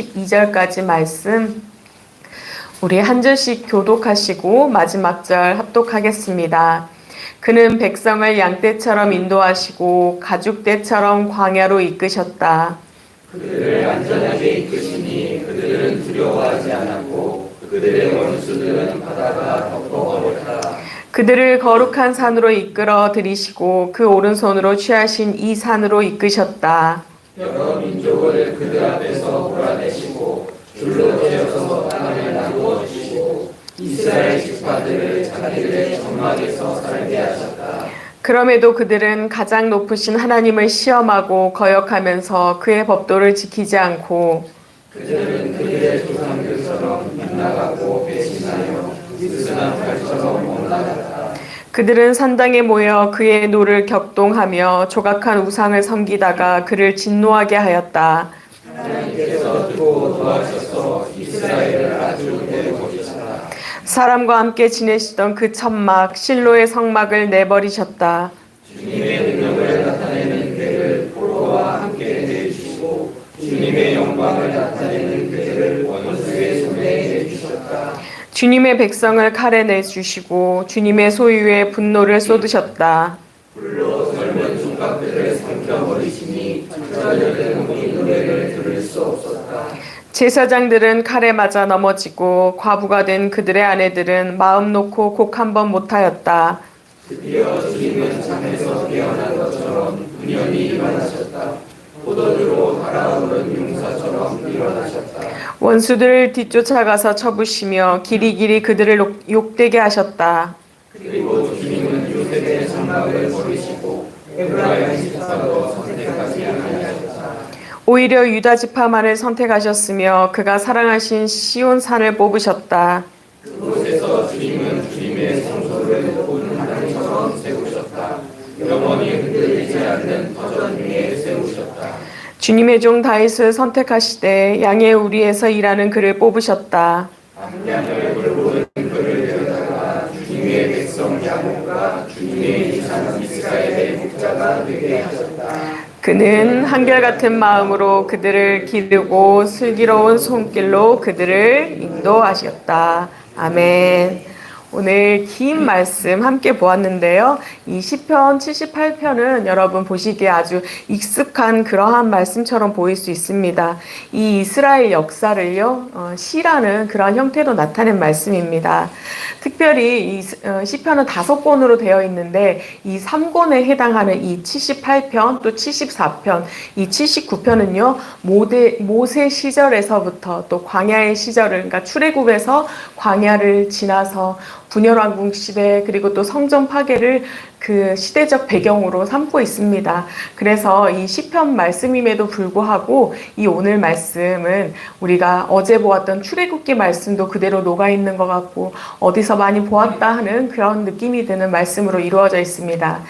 2절까지 말씀 우리 한 절씩 교독하시고 마지막 절 합독하겠습니다. 그는 백성을 양떼처럼 인도하시고 가축떼처럼 광야로 이끄셨다. 그들을 안전하게 이끄시니 그들은 두려워하지 않았고 그들의 원수들은 바다가 덮어버렸다. 그들을 거룩한 산으로 이끌어 들이시고 그 오른손으로 취하신 이 산으로 이끄셨다. 여러 민족을 그들 앞에서 몰아내시고 줄로 재어서 땅을 나누어 주시고 이스라엘 지파들을 자기들의 장막에서 살게 하셨다. 그럼에도 그들은 가장 높으신 하나님을 시험하고 거역하면서 그의 법도를 지키지 않고 그들은 그들의 조상들처럼 빗나가고 배신하여 느슨한 칼처럼 엇나갔다. 그들은 산당에 모여 그의 노를 격동하며 조각한 우상을 섬기다가 그를 진노하게 하였다. 하나님께서 두고 도와셔서 이스라엘을 아주 내버리셨다. 사람과 함께 지내시던 그 천막 실로의 성막을 내버리셨다. 주님의 능력을 나타내는 그를 포로와 함께 내주시고 주님의 영광을 나타내는 그를 원수의 손에 내주셨다. 주님의 백성을 칼에 내주시고 주님의 소유에 분노를 쏟으셨다. 불로 젊은 총각들을 삼켜버리시니 저녁에는 우리 노래를 들을 수 없었다. 제사장들은 칼에 맞아 넘어지고 과부가 된 그들의 아내들은 마음 놓고 곡 한 번 못하였다. 드디어 주님은 잠에서 깨어난 것처럼 분연히 일어나셨다. 포도주로 달아오른 용사처럼 일어나셨다. 원수들을 뒤쫓아가서 쳐부시며 길이길이 그들을 욕되게 하셨다. 그리고 주님은 요셉의 장막을 버리시고 에브라임 지파도 선택하지 아니하셨다. 오히려 유다 지파만을 선택하셨으며 그가 사랑하신 시온 산을 뽑으셨다. 그곳에서 주님은 주님의 성소를 높은 하늘처럼 세우셨다. 영원히 흔들리지 않는 터전 위에 세우셨다. 주님의 종 다윗을 선택하시되 양의 우리에서 일하는 그를 뽑으셨다. 암양을 돌보는 그를 데려다가 주님의 백성 야곱과 주님의 이산 이스라엘의 목자가 되게 하셨다. 그는 한결같은 마음으로 그들을 기르고 슬기로운 손길로 그들을 인도하셨다. 아멘. 오늘 긴 말씀 함께 보았는데요. 이 시편 78편은 여러분 보시기에 아주 익숙한 그러한 말씀처럼 보일 수 있습니다. 이 이스라엘 역사를요, 시라는 그런 형태로 나타낸 말씀입니다. 특별히 이 시편은 5권으로 되어 있는데 이 3권에 해당하는 이 78편 또 74편, 이 79편은요, 모세 시절에서부터 또 광야의 시절을, 그러니까 출애굽에서 광야를 지나서 분열왕국 시대 그리고 또 성전 파괴를 그 시대적 배경으로 삼고 있습니다. 그래서 이 시편 말씀임에도 불구하고 이 오늘 말씀은 우리가 어제 보았던 출애굽기 말씀도 그대로 녹아 있는 것 같고 어디서 많이 보았다 하는 그런 느낌이 드는 말씀으로 이루어져 있습니다.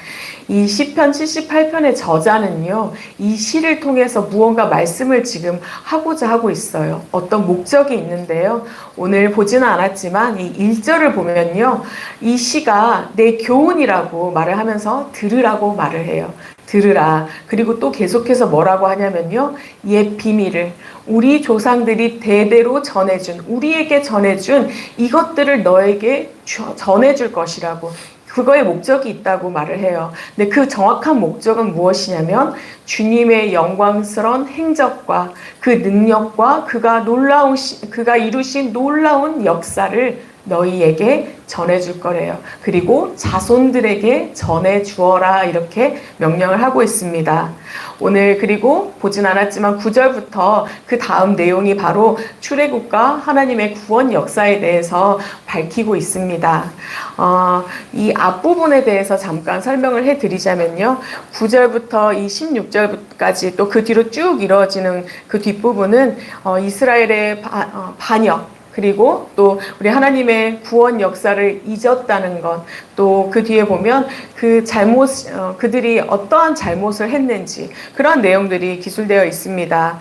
이 시편 78편의 저자는요, 이 시를 통해서 무언가 말씀을 지금 하고자 하고 있어요. 어떤 목적이 있는데요. 오늘 보지는 않았지만 이 1절을 보면요, 이 시가 내 교훈이라고 말을 하면서 들으라고 말을 해요. 들으라. 그리고 또 계속해서 뭐라고 하냐면요, 옛 비밀을 우리 조상들이 대대로 전해준, 우리에게 전해준 이것들을 너에게 전해줄 것이라고, 그거의 목적이 있다고 말을 해요. 근데 그 정확한 목적은 무엇이냐면 주님의 영광스러운 행적과 그 능력과 그가 이루신 놀라운 역사를 너희에게 전해줄 거래요. 그리고 자손들에게 전해주어라, 이렇게 명령을 하고 있습니다. 오늘 그리고 보진 않았지만 9절부터 그 다음 내용이 바로 출애굽과 하나님의 구원 역사에 대해서 밝히고 있습니다. 이 앞부분에 대해서 잠깐 설명을 해드리자면요, 9절부터 이 16절까지 또 그 뒤로 쭉 이루어지는 그 뒷부분은 이스라엘의 반역, 그리고 또 우리 하나님의 구원 역사를 잊었다는 것, 또 그 뒤에 보면 그들이 어떠한 잘못을 했는지 그러한 내용들이 기술되어 있습니다.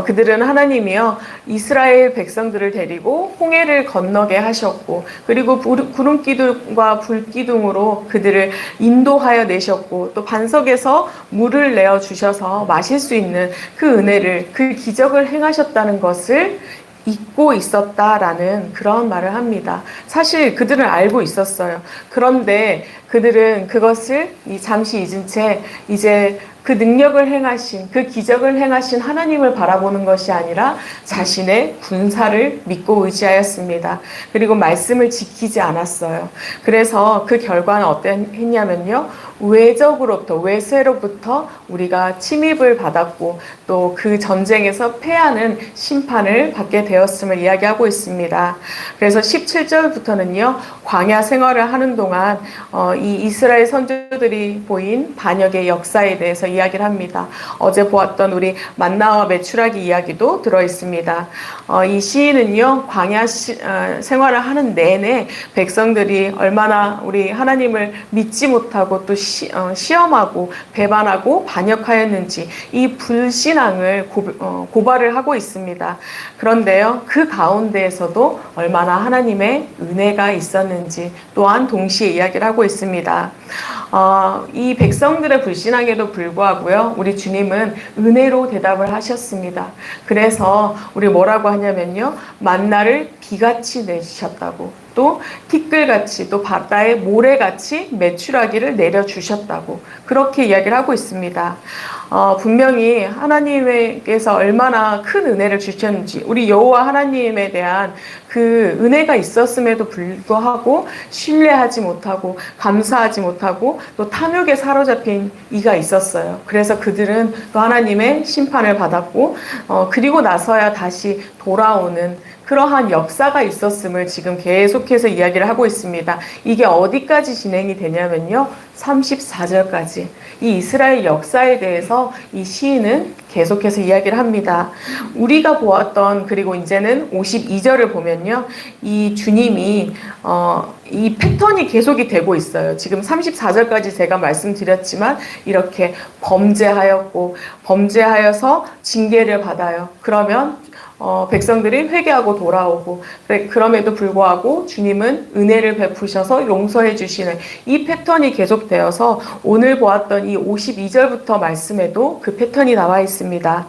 그들은 하나님이요 이스라엘 백성들을 데리고 홍해를 건너게 하셨고, 그리고 구름 기둥과 불 기둥으로 그들을 인도하여 내셨고, 또 반석에서 물을 내어 주셔서 마실 수 있는 그 은혜를, 그 기적을 행하셨다는 것을 잊고 있었다라는 그런 말을 합니다. 사실 그들은 알고 있었어요. 그런데 그들은 그것을 잠시 잊은 채 이제 그 능력을 행하신, 그 기적을 행하신 하나님을 바라보는 것이 아니라 자신의 군사를 믿고 의지하였습니다. 그리고 말씀을 지키지 않았어요. 그래서 그 결과는 어땠냐면요, 외세로부터 우리가 침입을 받았고, 또 그 전쟁에서 패하는 심판을 받게 되었음을 이야기하고 있습니다. 그래서 17절부터는요, 광야 생활을 하는 동안 이 이스라엘 선조들이 보인 반역의 역사에 대해서 이야기를 합니다. 어제 보았던 우리 만나와 메추라기 이야기도 들어 있습니다. 이 시인은요, 광야 생활을 하는 내내 백성들이 얼마나 우리 하나님을 믿지 못하고 또 시험하고 배반하고 반역하였는지 이 불신앙을 고발을 하고 있습니다. 그런데요, 그 가운데에서도 얼마나 하나님의 은혜가 있었는지 또한 동시에 이야기를 하고 있습니다. 이 백성들의 불신앙에도 불구하고요, 우리 주님은 은혜로 대답을 하셨습니다. 그래서 우리 뭐라고 하냐면요, 만나를 비같이 내주셨다고, 또 티끌같이, 또 바다의 모래같이 메추라기를 내려주셨다고 그렇게 이야기를 하고 있습니다. 분명히 하나님께서 얼마나 큰 은혜를 주셨는지, 우리 여호와 하나님에 대한 그 은혜가 있었음에도 불구하고 신뢰하지 못하고 감사하지 못하고 또 탐욕에 사로잡힌 이가 있었어요. 그래서 그들은 또 하나님의 심판을 받았고, 그리고 나서야 다시 돌아오는 그러한 역사가 있었음을 지금 계속해서 이야기를 하고 있습니다. 이게 어디까지 진행이 되냐면요, 34절까지 이 이스라엘 역사에 대해서 이 시인은 계속해서 이야기를 합니다. 우리가 보았던, 그리고 이제는 52절을 보면요, 이 주님이 이 패턴이 계속이 되고 있어요. 지금 34절까지 제가 말씀드렸지만 이렇게 범죄하여서 징계를 받아요. 그러면 백성들이 회개하고 돌아오고, 그럼에도 불구하고 주님은 은혜를 베푸셔서 용서해 주시는 이 패턴이 계속되어서 오늘 보았던 이 52절부터 말씀에도 그 패턴이 나와 있습니다.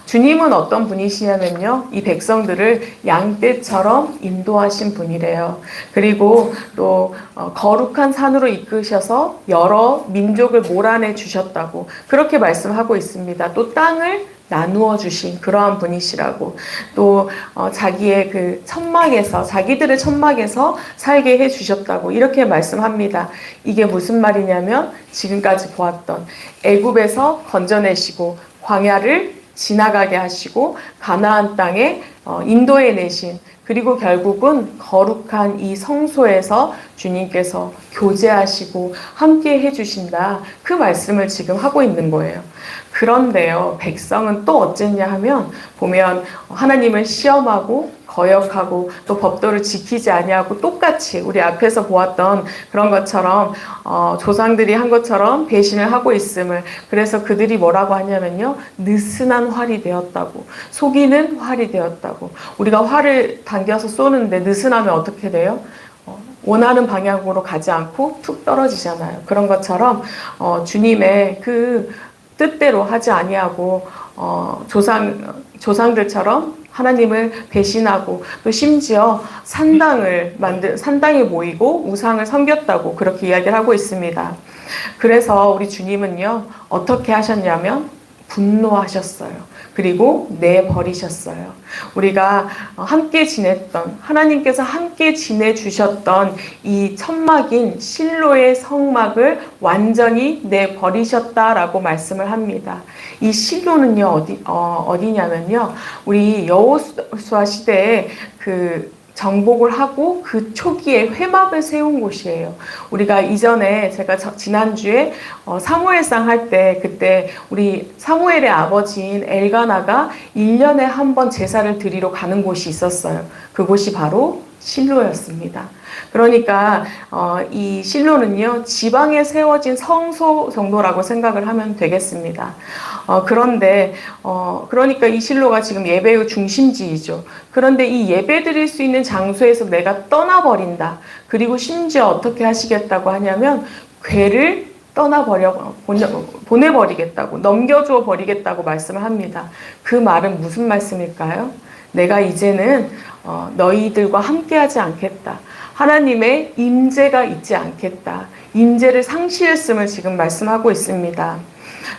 주님은 어떤 분이시냐면요, 이 백성들을 양떼처럼 인도하신 분이래요. 그리고 또 거룩한 산으로 이끄셔서 여러 민족을 몰아내 주셨다고 그렇게 말씀하고 있습니다. 또 땅을 나누어 주신 그러한 분이시라고, 또 자기의 그 천막에서, 자기들의 천막에서 살게 해 주셨다고 이렇게 말씀합니다. 이게 무슨 말이냐면, 지금까지 보았던 애굽에서 건져내시고 광야를 지나가게 하시고 가나안 땅에 인도해 내신, 그리고 결국은 거룩한 이 성소에서 주님께서 교제하시고 함께 해주신다, 그 말씀을 지금 하고 있는 거예요. 그런데요, 백성은 또 어쨌냐 하면, 보면 하나님을 시험하고 거역하고 또 법도를 지키지 아니하고 똑같이 우리 앞에서 보았던 그런 것처럼 조상들이 한 것처럼 배신을 하고 있음을, 그래서 그들이 뭐라고 하냐면요, 느슨한 활이 되었다고, 속이는 활이 되었다고. 우리가 활을 당겨서 쏘는데 느슨하면 어떻게 돼요? 원하는 방향으로 가지 않고 툭 떨어지잖아요. 그런 것처럼 주님의 그 뜻대로 하지 아니하고 조상들처럼 하나님을 배신하고, 또 심지어 산당에 모이고 우상을 섬겼다고 그렇게 이야기를 하고 있습니다. 그래서 우리 주님은요, 어떻게 하셨냐면 분노하셨어요. 그리고 내버리셨어요. 우리가 함께 지냈던, 하나님께서 함께 지내주셨던 이 천막인 실로의 성막을 완전히 내버리셨다라고 말씀을 합니다. 이 실로는요, 어디냐면요, 우리 여호수아 시대에 그 정복을 하고 그 초기에 회막을 세운 곳이에요. 우리가 이전에 제가 지난주에 사무엘상 할 때 그때 우리 사무엘의 아버지인 엘가나가 1년에 한 번 제사를 드리러 가는 곳이 있었어요. 그곳이 바로 실로였습니다. 그러니까 이 실로는요, 지방에 세워진 성소 정도라고 생각을 하면 되겠습니다. 그러니까 이 실로가 지금 예배의 중심지이죠. 그런데 이 예배 드릴 수 있는 장소에서 내가 떠나버린다. 그리고 심지어 어떻게 하시겠다고 하냐면 괴를 보내버리겠다고, 넘겨주어 버리겠다고 말씀을 합니다. 그 말은 무슨 말씀일까요? 내가 이제는 너희들과 함께하지 않겠다. 하나님의 임재가 있지 않겠다. 임재를 상실했음을 지금 말씀하고 있습니다.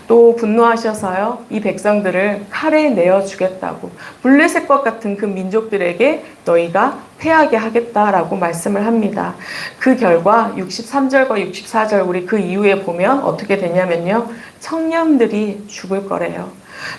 또 분노하셔서요, 이 백성들을 칼에 내어 주겠다고, 블레셋과 같은 그 민족들에게 너희가 패하게 하겠다라고 말씀을 합니다. 그 결과 63절과 64절 우리 그 이후에 보면 어떻게 되냐면요, 청년들이 죽을 거래요.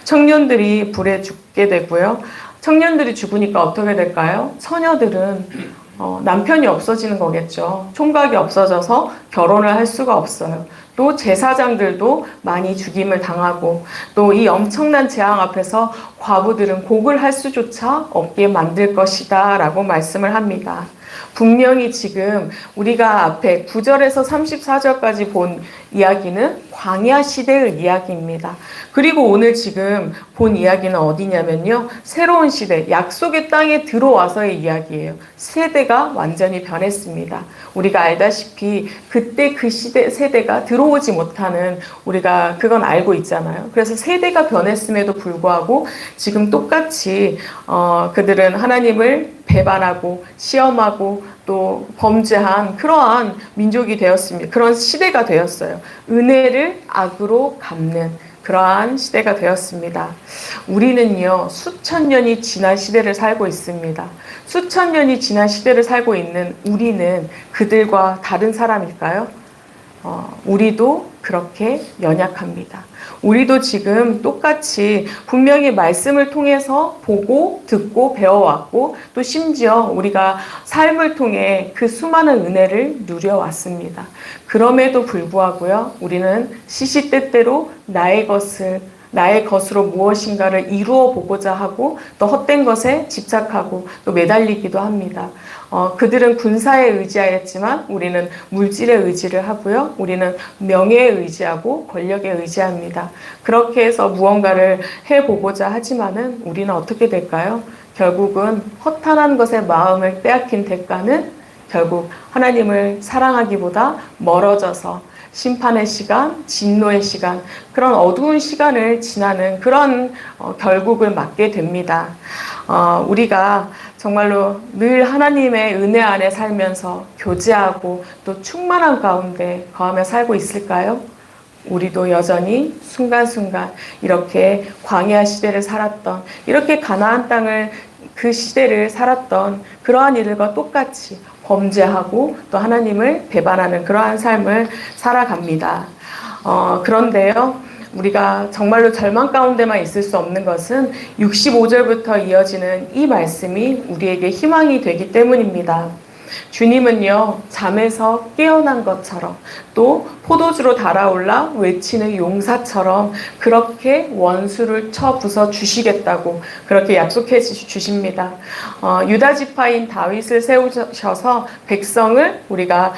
청년들이 불에 죽게 되고요. 청년들이 죽으니까 어떻게 될까요? 처녀들은 남편이 없어지는 거겠죠. 총각이 없어져서 결혼을 할 수가 없어요. 또 제사장들도 많이 죽임을 당하고, 또 이 엄청난 재앙 앞에서 과부들은 곡을 할 수조차 없게 만들 것이다 라고 말씀을 합니다. 분명히 지금 우리가 앞에 9절에서 34절까지 본 이야기는 광야 시대의 이야기입니다. 그리고 오늘 지금 본 이야기는 어디냐면요, 새로운 시대, 약속의 땅에 들어와서의 이야기예요. 세대가 완전히 변했습니다. 우리가 알다시피 그때 그 세대가 들어오지 못하는, 우리가 그건 알고 있잖아요. 그래서 세대가 변했음에도 불구하고 지금 똑같이 그들은 하나님을 배반하고 시험하고 또 범죄한 그러한 민족이 되었습니다. 그런 시대가 되었어요. 은혜를 악으로 갚는 그러한 시대가 되었습니다. 우리는요, 수천 년이 지난 시대를 살고 있습니다. 수천 년이 지난 시대를 살고 있는 우리는 그들과 다른 사람일까요? 우리도 그렇게 연약합니다. 우리도 지금 똑같이 분명히 말씀을 통해서 보고 듣고 배워왔고, 또 심지어 우리가 삶을 통해 그 수많은 은혜를 누려왔습니다. 그럼에도 불구하고요, 우리는 시시때때로 나의 것으로 무엇인가를 이루어 보고자 하고, 또 헛된 것에 집착하고 또 매달리기도 합니다. 그들은 군사에 의지하였지만 우리는 물질에 의지를 하고요. 우리는 명예에 의지하고 권력에 의지합니다. 그렇게 해서 무언가를 해보고자 하지만은 우리는 어떻게 될까요? 결국은 허탄한 것에 마음을 빼앗긴 대가는 결국 하나님을 사랑하기보다 멀어져서 심판의 시간, 진노의 시간, 그런 어두운 시간을 지나는 그런 결국을 맞게 됩니다. 우리가 정말로 늘 하나님의 은혜 안에 살면서 교제하고 또 충만한 가운데 거하며 살고 있을까요? 우리도 여전히 순간순간 이렇게 광야 시대를 살았던, 이렇게 가나안 땅을 그 시대를 살았던 그러한 이들과 똑같이 범죄하고 또 하나님을 배반하는 그러한 삶을 살아갑니다. 그런데요, 우리가 정말로 절망 가운데만 있을 수 없는 것은 65절부터 이어지는 이 말씀이 우리에게 희망이 되기 때문입니다. 주님은요, 잠에서 깨어난 것처럼, 또 포도주로 달아올라 외치는 용사처럼 그렇게 원수를 쳐 부숴 주시겠다고 그렇게 약속해 주십니다. 유다 지파인 다윗을 세우셔서 백성을 우리가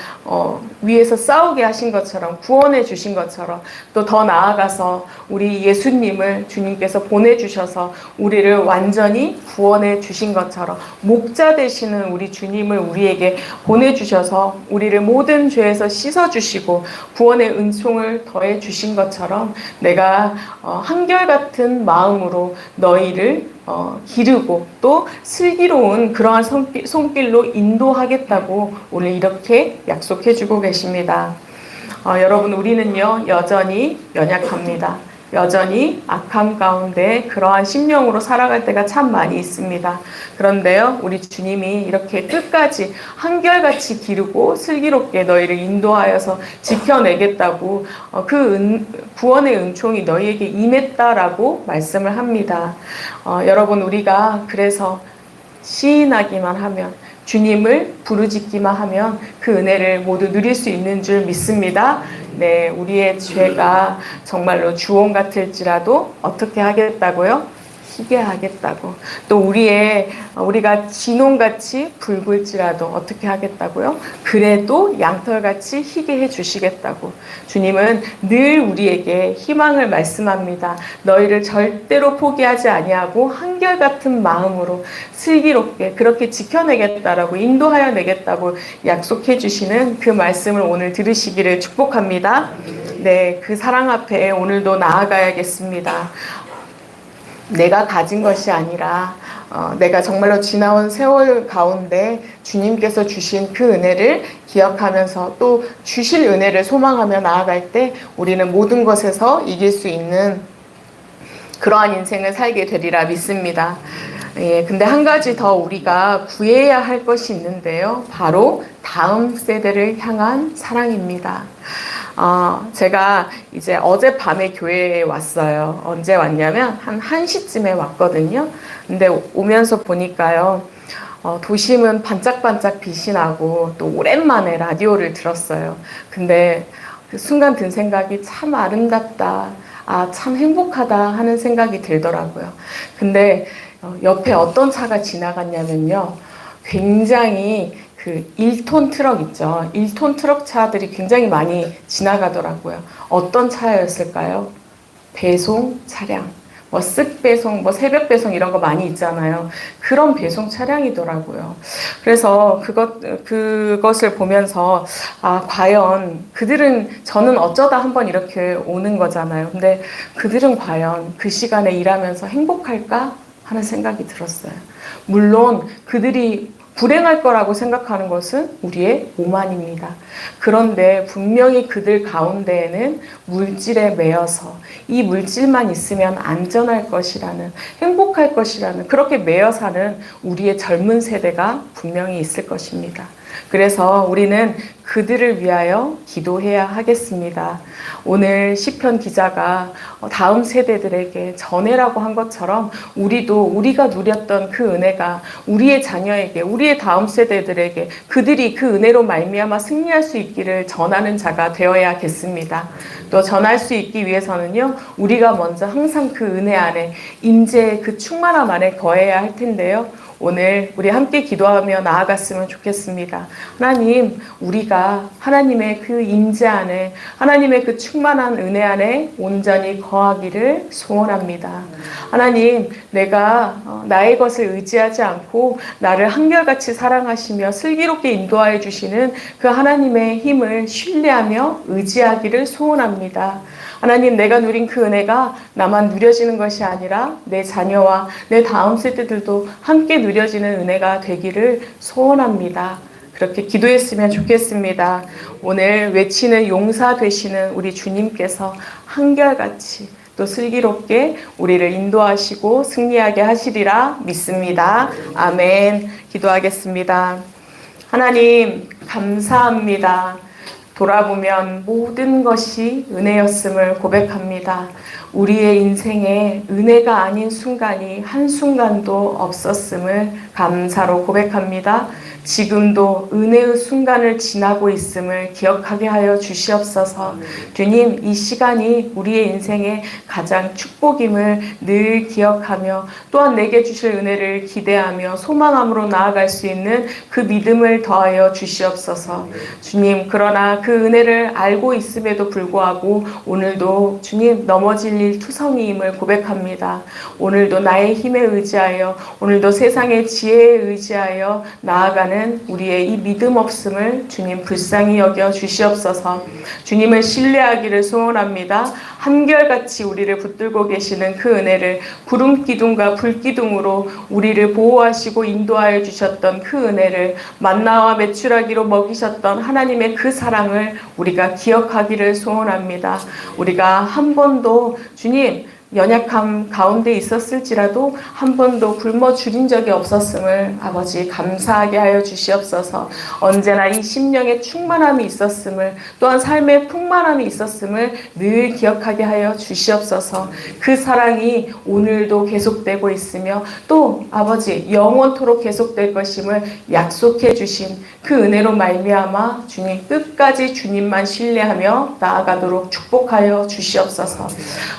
위에서 싸우게 하신 것처럼, 구원해 주신 것처럼, 또 더 나아가서 우리 예수님을 주님께서 보내주셔서 우리를 완전히 구원해 주신 것처럼, 목자 되시는 우리 주님을 우리에게 보내주셔서 우리를 모든 죄에서 씻어주시고 구원의 은총을 더해 주신 것처럼, 내가 한결같은 마음으로 너희를 기르고 또 슬기로운 그러한 손길로 인도하겠다고 오늘 이렇게 약속해 주고 계십니다. 여러분, 우리는요, 여전히 연약합니다. 여전히 악함 가운데 그러한 심령으로 살아갈 때가 참 많이 있습니다. 그런데요, 우리 주님이 이렇게 끝까지 한결같이 기르고 슬기롭게 너희를 인도하여서 지켜내겠다고 구원의 은총이 너희에게 임했다라고 말씀을 합니다. 여러분, 우리가 그래서 시인하기만 하면, 주님을 부르짖기만 하면 그 은혜를 모두 누릴 수 있는 줄 믿습니다. 네, 우리의 죄가 정말로 주홍 같을지라도 어떻게 하겠다고요? 희게 하겠다고. 또 우리가 진홍같이 붉을지라도 어떻게 하겠다고요? 그래도 양털같이 희게 해주시겠다고. 주님은 늘 우리에게 희망을 말씀합니다. 너희를 절대로 포기하지 아니하고 한결같은 마음으로 슬기롭게 그렇게 지켜내겠다라고, 인도하여 내겠다고 약속해 주시는 그 말씀을 오늘 들으시기를 축복합니다. 네, 그 사랑 앞에 오늘도 나아가야겠습니다. 내가 가진 것이 아니라 내가 정말로 지나온 세월 가운데 주님께서 주신 그 은혜를 기억하면서 또 주실 은혜를 소망하며 나아갈 때 우리는 모든 것에서 이길 수 있는 그러한 인생을 살게 되리라 믿습니다. 예, 근데 한 가지 더 우리가 구해야 할 것이 있는데요. 바로 다음 세대를 향한 사랑입니다. 제가 이제 어젯밤에 교회에 왔어요. 언제 왔냐면 한 1시쯤에 왔거든요. 근데 오면서 보니까요. 도심은 반짝반짝 빛이 나고 또 오랜만에 라디오를 들었어요. 근데 그 순간 든 생각이 참 아름답다. 참 행복하다 하는 생각이 들더라고요. 근데 옆에 어떤 차가 지나갔냐면요. 굉장히 그 1톤 트럭 있죠. 1톤 트럭 차들이 굉장히 많이 지나가더라고요. 어떤 차였을까요? 배송 차량. 뭐 쓱배송, 뭐 새벽 배송 이런 거 많이 있잖아요. 그런 배송 차량이더라고요. 그래서 그것을 보면서 과연 저는 어쩌다 한번 이렇게 오는 거잖아요. 근데 그들은 과연 그 시간에 일하면서 행복할까 하는 생각이 들었어요. 물론 그들이 불행할 거라고 생각하는 것은 우리의 오만입니다. 그런데 분명히 그들 가운데에는 물질에 매여서 이 물질만 있으면 안전할 것이라는, 행복할 것이라는, 그렇게 매여 사는 우리의 젊은 세대가 분명히 있을 것입니다. 그래서 우리는 그들을 위하여 기도해야 하겠습니다. 오늘 시편 기자가 다음 세대들에게 전해라고 한 것처럼 우리가 누렸던 그 은혜가 우리의 자녀에게, 우리의 다음 세대들에게 그들이 그 은혜로 말미암아 승리할 수 있기를 전하는 자가 되어야겠습니다. 또 전할 수 있기 위해서는요, 우리가 먼저 항상 그 은혜 안에, 임재의 그 충만함 안에 거해야 할 텐데요. 오늘 우리 함께 기도하며 나아갔으면 좋겠습니다. 하나님, 우리가 하나님의 그 임재 안에, 하나님의 그 충만한 은혜 안에 온전히 거하기를 소원합니다. 하나님, 내가 나의 것을 의지하지 않고 나를 한결같이 사랑하시며 슬기롭게 인도하여 주시는 그 하나님의 힘을 신뢰하며 의지하기를 소원합니다. 하나님, 내가 누린 그 은혜가 나만 누려지는 것이 아니라 내 자녀와 내 다음 세대들도 함께 누려지는 은혜가 되기를 소원합니다. 그렇게 기도했으면 좋겠습니다. 오늘 외치는 용사 되시는 우리 주님께서 한결같이 또 슬기롭게 우리를 인도하시고 승리하게 하시리라 믿습니다. 아멘. 기도하겠습니다. 하나님, 감사합니다. 돌아보면 모든 것이 은혜였음을 고백합니다. 우리의 인생에 은혜가 아닌 순간이 한순간도 없었음을 감사로 고백합니다. 지금도 은혜의 순간을 지나고 있음을 기억하게 하여 주시옵소서. 주님, 이 시간이 우리의 인생의 가장 축복임을 늘 기억하며 또한 내게 주실 은혜를 기대하며 소망함으로 나아갈 수 있는 그 믿음을 더하여 주시옵소서. 주님, 그러나 그 은혜를 알고 있음에도 불구하고 오늘도 주님 넘어질 일 투성이임을 고백합니다. 오늘도 나의 힘에 의지하여, 오늘도 세상의 지혜에 의지하여 나아가는 우리의 이 믿음 없음을 주님 불쌍히 여겨 주시옵소서. 주님을 신뢰하기를 소원합니다. 한결같이 우리를 붙들고 계시는 그 은혜를, 구름 기둥과 불 기둥으로 우리를 보호하시고 인도하여 주셨던 그 은혜를, 만나와 메추라기로 먹이셨던 하나님의 그 사랑을 우리가 기억하기를 소원합니다. 우리가 한 번도 주님 연약함 가운데 있었을지라도 한 번도 굶어 죽인 적이 없었음을 아버지 감사하게 하여 주시옵소서. 언제나 이 심령의 충만함이 있었음을, 또한 삶의 풍만함이 있었음을 늘 기억하게 하여 주시옵소서. 그 사랑이 오늘도 계속되고 있으며 또 아버지 영원토록 계속될 것임을 약속해 주신 그 은혜로 말미암아 주님 끝까지 주님만 신뢰하며 나아가도록 축복하여 주시옵소서.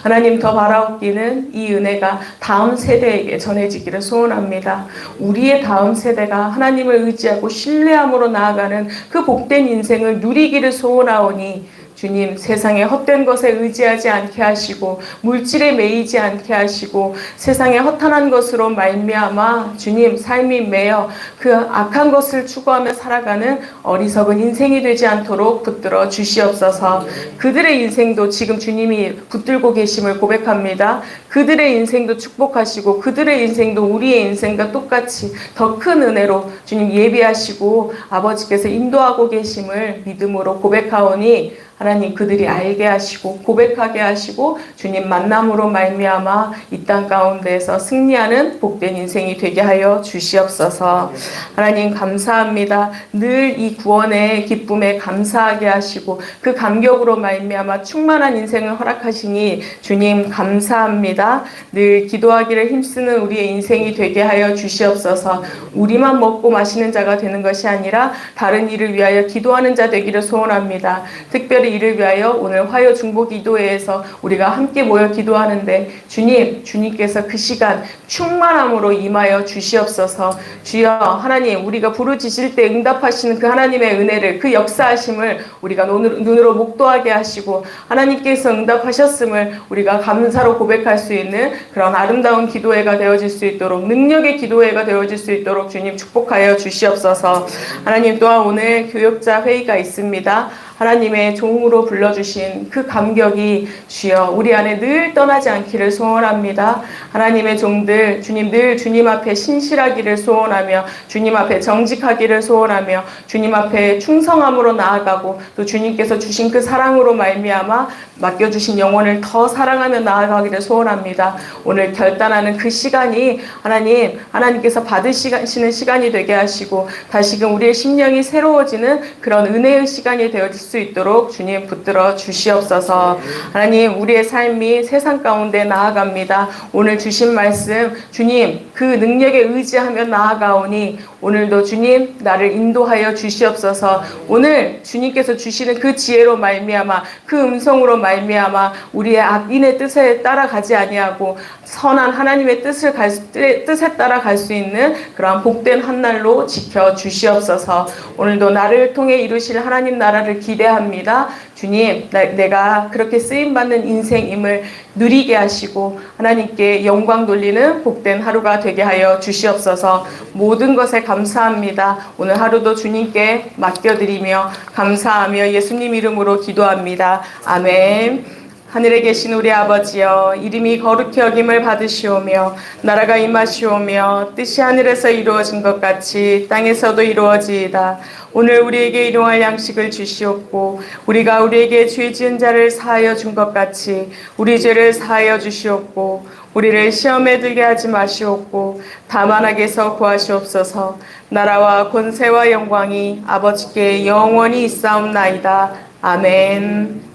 하나님, 더 바라옵기는 이 은혜가 다음 세대에게 전해지기를 소원합니다. 우리의 다음 세대가 하나님을 의지하고 신뢰함으로 나아가는 그 복된 인생을 누리기를 소원하오니 주님, 세상의 헛된 것에 의지하지 않게 하시고 물질에 매이지 않게 하시고 세상의 허탄한 것으로 말미암아 주님 삶이 매여 그 악한 것을 추구하며 살아가는 어리석은 인생이 되지 않도록 붙들어 주시옵소서. 그들의 인생도 지금 주님이 붙들고 계심을 고백합니다. 그들의 인생도 축복하시고 그들의 인생도 우리의 인생과 똑같이 더 큰 은혜로 주님 예비하시고 아버지께서 인도하고 계심을 믿음으로 고백하오니 하나님, 그들이 알게 하시고 고백하게 하시고 주님 만남으로 말미암아 이 땅 가운데에서 승리하는 복된 인생이 되게 하여 주시옵소서. 하나님, 감사합니다. 늘 이 구원의 기쁨에 감사하게 하시고 그 감격으로 말미암아 충만한 인생을 허락하시니 주님 감사합니다. 늘 기도하기를 힘쓰는 우리의 인생이 되게 하여 주시옵소서. 우리만 먹고 마시는 자가 되는 것이 아니라 다른 이를 위하여 기도하는 자 되기를 소원합니다. 특별히 이를 위하여 오늘 화요 중보 기도회에서 우리가 함께 모여 기도하는데 주님께서 그 시간 충만함으로 임하여 주시옵소서. 주여 하나님, 우리가 부르짖을 때 응답하시는 그 하나님의 은혜를, 그 역사하심을 우리가 눈으로 목도하게 하시고 하나님께서 응답하셨음을 우리가 감사로 고백할 수 있는 그런 아름다운 기도회가 되어질 수 있도록, 능력의 기도회가 되어질 수 있도록 주님 축복하여 주시옵소서. 하나님, 또한 오늘 교역자 회의가 있습니다. 하나님의 종으로 불러주신 그 감격이 주여 우리 안에 늘 떠나지 않기를 소원합니다. 하나님의 종들 주님 늘 주님 앞에 신실하기를 소원하며 주님 앞에 정직하기를 소원하며 주님 앞에 충성함으로 나아가고 또 주님께서 주신 그 사랑으로 말미암아 맡겨주신 영혼을 더 사랑하며 나아가기를 소원합니다. 오늘 결단하는 그 시간이 하나님께서 받으시는 시간이 되게 하시고 다시금 우리의 심령이 새로워지는 그런 은혜의 시간이 되어질 수 있도록 주님 붙들어 주시옵소서. 하나님, 우리의 삶이 세상 가운데 나아갑니다. 오늘 주신 말씀 주님 그 능력에 의지하며 나아가오니 오늘도 주님 나를 인도하여 주시옵소서. 오늘 주님께서 주시는 그 지혜로 말미암아 그 음성으로 말미암아 우리의 악인의 뜻에 따라가지 아니하고 선한 하나님의 뜻에 따라갈 수 있는 그러한 복된 한 날로 지켜 주시옵소서. 오늘도 나를 통해 이루실 하나님 나라를 기대합니다. 주님, 내가 그렇게 쓰임받는 인생임을 누리게 하시고 하나님께 영광 돌리는 복된 하루가 되게 하여 주시옵소서. 모든 것에 감사합니다. 오늘 하루도 주님께 맡겨드리며 감사하며 예수님 이름으로 기도합니다. 아멘. 하늘에 계신 우리 아버지여, 이름이 거룩히 여김을 받으시오며 나라가 임하시오며 뜻이 하늘에서 이루어진 것 같이 땅에서도 이루어지이다. 오늘 우리에게 일용할 양식을 주시옵고 우리가 우리에게 죄 지은 자를 사하여 준 것 같이 우리 죄를 사하여 주시옵고 우리를 시험에 들게 하지 마시옵고 다만 악에서 구하시옵소서. 나라와 권세와 영광이 아버지께 영원히 있사옵나이다. 아멘.